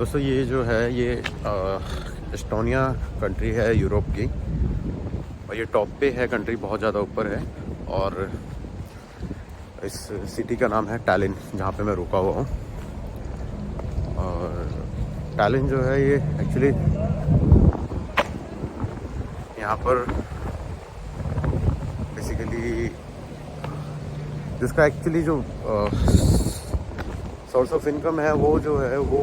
दोस्तों ये जो है ये एस्टोनिया कंट्री है यूरोप की, और ये टॉप पे है कंट्री, बहुत ज़्यादा ऊपर है। और इस सिटी का नाम है टैलिन, जहाँ पे मैं रुका हुआ हूँ। और टैलिन जो है ये एक्चुअली यहाँ पर बेसिकली जिसका एक्चुअली जो सोर्स ऑफ इनकम है वो जो है वो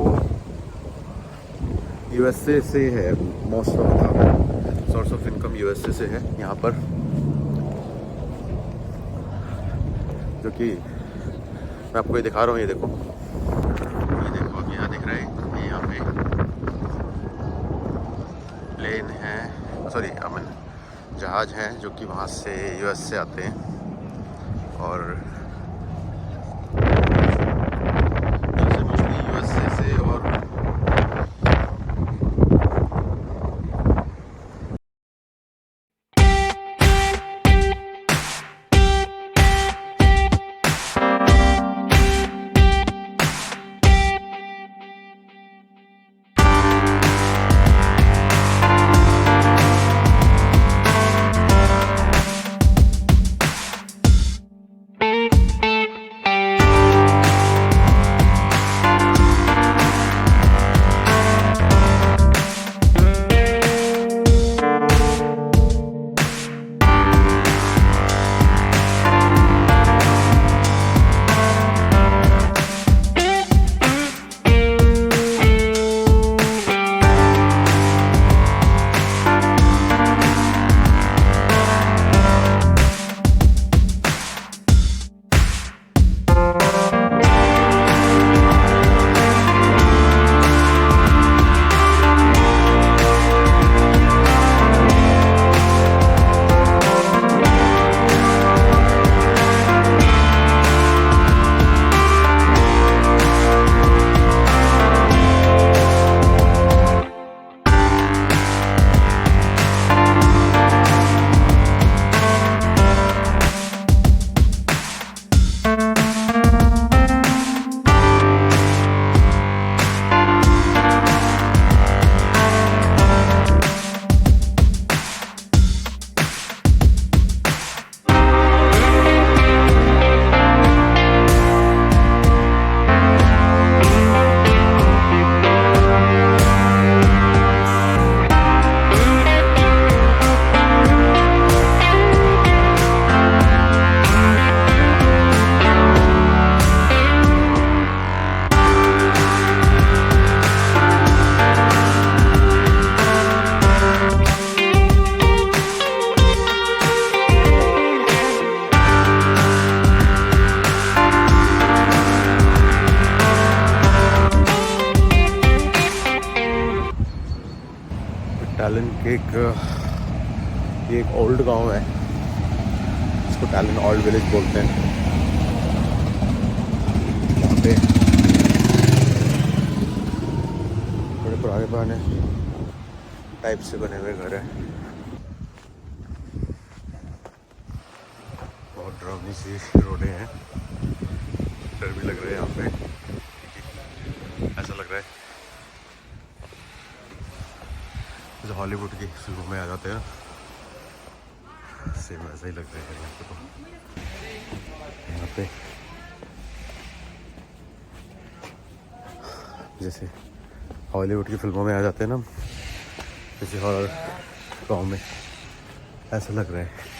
यूएसए से है। Most of the source of income USA से है यहाँ पर, जो कि मैं आपको ये दिखा रहा हूँ। ये देखो अभी यहाँ दिख रहा है, ये यहाँ पे प्लेन है, सॉरी आई मीन जहाज़ हैं जो कि वहाँ से यूएस से आते हैं। और मोस्टली यूएसए से और टैलिन के ये एक ओल्ड गांव है, इसको टैलिन ओल्ड विलेज बोलते हैं। यहाँ पे बड़े पुराने टाइप से बने हुए घर हैं, बहुत डरावनी सी रोडें हैं, डर भी लग रहे हैं यहाँ पे, ऐसा लग रहा है जो हॉलीवुड की फिल्मों में आ जाते हैं, सेम ऐसा ही लगता है यहाँ पे। तो यहाँ पे जैसे हॉलीवुड की फिल्मों में आ जाते हैं ना, किसी हॉरर गाँव में, ऐसा लग रहा है।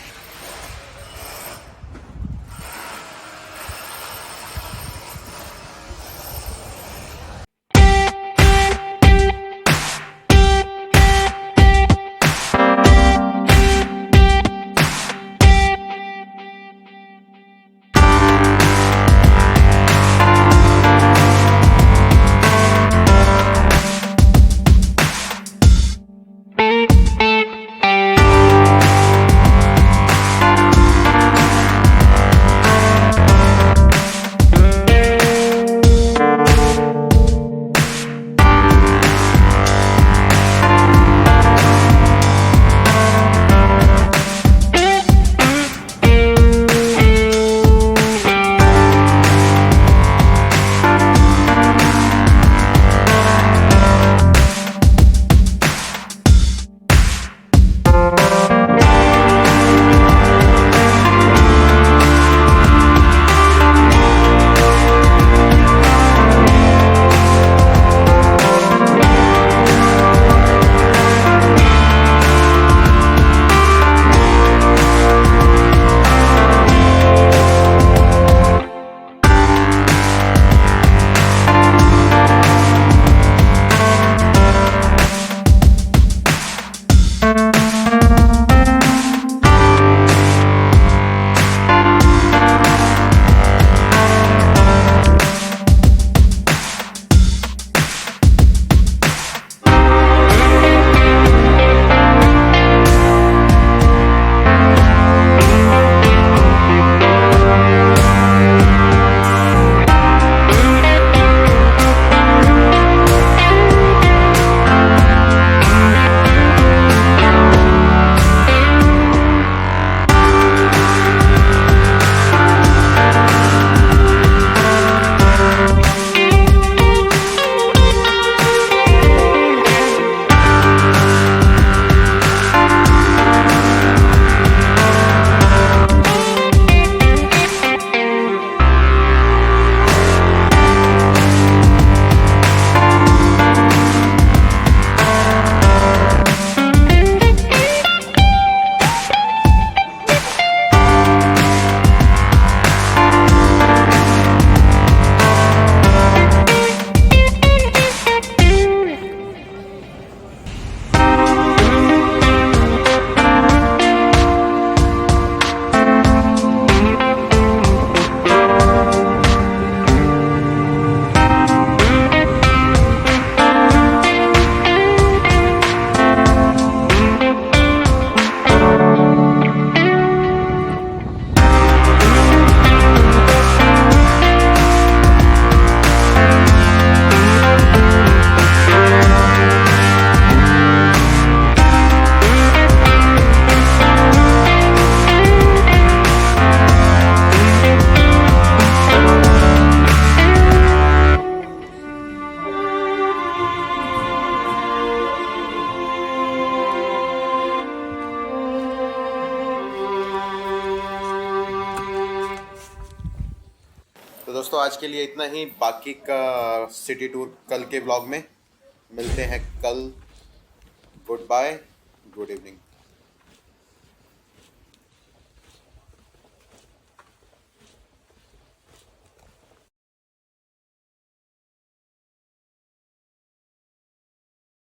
दोस्तों आज के लिए इतना ही, बाकी का सिटी टूर कल के ब्लॉग में मिलते हैं कल। Goodbye, good evening.